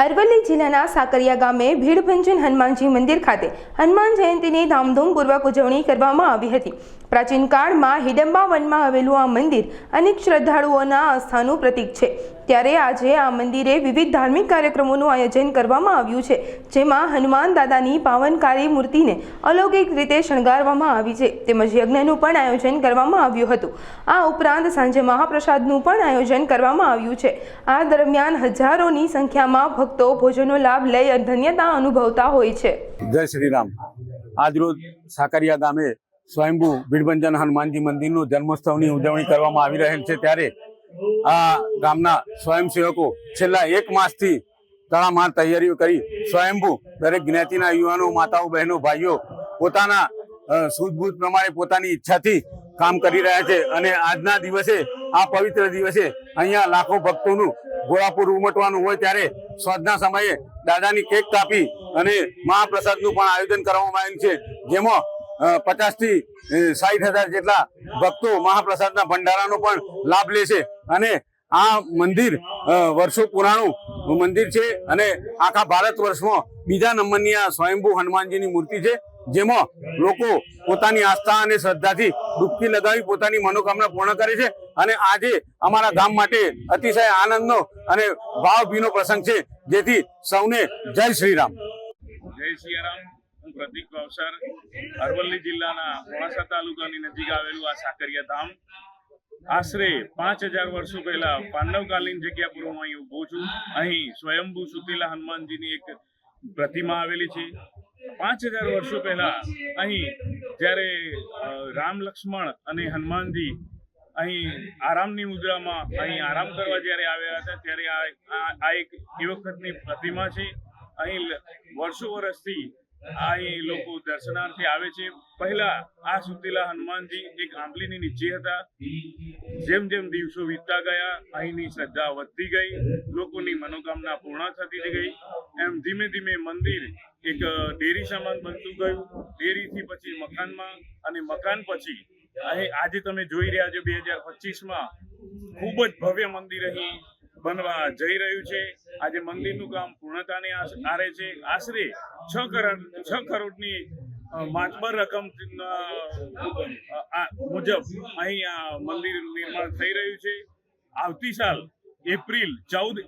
અરવલ્લી જિલ્લાના સાકરિયા ગામે ભીડભંજન હનુમાનજી મંદિર ખાતે હનુમાન જયંતીની ધામધૂમપૂર્વક ઉજવણી કરવામાં આવી હતી। પ્રાચીન કાળમાં હિડમ્બા વનમાં આવેલું આ મંદિર અનેક શ્રદ્ધાળુઓના આસ્થાનું પ્રતીક છે। ત્યારે આજે આ મંદિરે વિવિધ ધાર્મિક કાર્યક્રમોનું આયોજન કરવામાં આવ્યું છે, જેમાં હનુમાન દાદાની પાવનકારી મૂર્તિને અલૌકિક રીતે શણગારવામાં આવી છે, તેમજ યજ્ઞનું પણ આયોજન કરવામાં આવ્યું હતું। આ ઉપરાંત સાંજે મહાપ્રસાદનું પણ આયોજન કરવામાં આવ્યું છે। આ દરમિયાન હજારોની સંખ્યામાં ભક્તો ભોજનનો લાભ લઈ ધન્યતા અનુભવતા હોય છે। જય શ્રી રામ। આજરોજ સાકરિયા ગામે સ્વયંભૂ ભીડભંજન હનુમાનજી મંદિરનું જન્મોત્સવની ઉજવણી કરવામાં આવી રહેલ છે। ત્યારે આ ગામના સ્વયંસેવકો છેલ્લા 1 માસથી તડામાર તૈયારીઓ કરી સ્વયંભૂ દરેક જ્ઞાતિના યુવાનો, માતાઓ, બહેનો, ભાઈઓ પોતાના સૂઝબૂઝ પ્રમાણે પોતાની ઈચ્છાથી કામ કરી રહ્યા છે। અને આજના દિવસે, આ પવિત્ર દિવસે અહીંયા લાખો ભક્તોનું ઘોડાપુર ઉમટવાનું હોય ત્યારે સાંજના સમયે દાદાની કેક કાપી અને મહાપ્રસાદનું પણ આયોજન કરવામાં આવ્યું છે, જેમાં 50 થી 60,000 જેટલા ભક્તો મહાપ્રસાદના ભંડારાનો પણ લાભ લેશે। અને આ મંદિર વર્ષો પુરાણું મંદિર છે અને આખા ભારત વર્ષમાં બીજા નંબરની આ સ્વયંભૂ હનુમાનજીની મૂર્તિ છે, જેમાં લોકો પોતાની આસ્થા અને શ્રદ્ધાથી ડૂબકી લગાવી પોતાની મનોકામના પૂર્ણ કરે છે। અને આજે અમારા ગામ માટે અતિશય આનંદનો અને ભાવભીનો પ્રસંગ છે, જેથી સૌને જય શ્રી રામ। જય શ્રી રામ। હું પ્રતિક ભાવસર, અરવલ્લી જિલ્લાના મોડાસા તાલુકાની નજીક આવેલું આ સાકરિયા ધામ આશરે 5000 વર્ષો પહેલા પાંડવકાલીન જગ્યા પર હું અહીં ઊભો છું। અહીં સ્વયંભૂ સુતેલા હનુમાનજીની એક પ્રતિમા આવેલી છે। 5000 વર્ષો પહેલા અહીં જ્યારે રામ, લક્ષ્મણ અને હનુમાનજી અહીં આરામની મુદ્રામાં અહીં આરામ કરવા જ્યારે આવ્યા હતા, ત્યારે આ એક એ વખતની પ્રતિમા છે। અહીં વર્ષો વર્ષથી અહીં લોકો દર્શનાર્થે આવે છે। પહેલા આ સુતેલા હનુમાનજી એક આંબલીની નીચે હતા। જેમ જેમ દિવસો વીતતા ગયા, અહીંની શ્રદ્ધા વધતી ગઈ, લોકોની મનોકામના પૂર્ણ થતી ગઈ। એમ ધીમે ધીમે મંદિર એક ડેરી સમાન બનતું ગયું। ડેરીથી પછી મકાનમાં, અને મકાન પછી આજે તમે જોઈ રહ્યા છો 2025માં ખૂબ જ ભવ્ય મંદિર અહીં બનવા જઈ રહ્યું છે। આજે મંદિરનું કામ પૂર્ણતાને આરે છે। આશરે 6 કરોડની માતબર રકમ મુજબ અહીં આ મંદિર નિર્માણ થઈ રહ્યું છે। આવતી સાલ એપ્રિલ 14,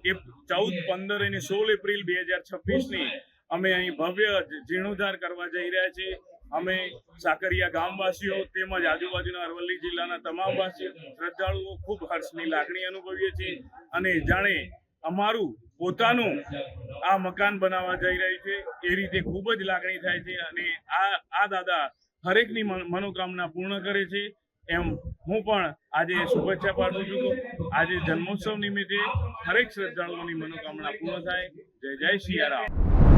15 અને 16 એપ્રિલ 2026ની અમે અહીં ભવ્ય જીર્ણોદ્ધાર કરવા જઈ રહ્યા છીએ। અમે સાકરિયા ગામવાસીઓ તેમજ આજુબાજુના અરવલ્લી જિલ્લાના તમામ વાસીઓ, શ્રદ્ધાળુઓ ખૂબ હર્ષની લાગણી અનુભવીએ છીએ, અને જાણે અમારું પોતાનું આ મકાન બનાવવા જઈ રહ્યું છે એ રીતે ખૂબ જ લાગણી થાય છે। અને આ દાદા હરેકની મનોકામના પૂર્ણ કરે છે, એમ હું પણ આજે શુભેચ્છા પાઠવું છું। આજે જન્મોત્સવ નિમિત્તે હરેક શ્રદ્ધાળુઓની મનોકામના પૂર્ણ થાય। જય જય સિયા રામ।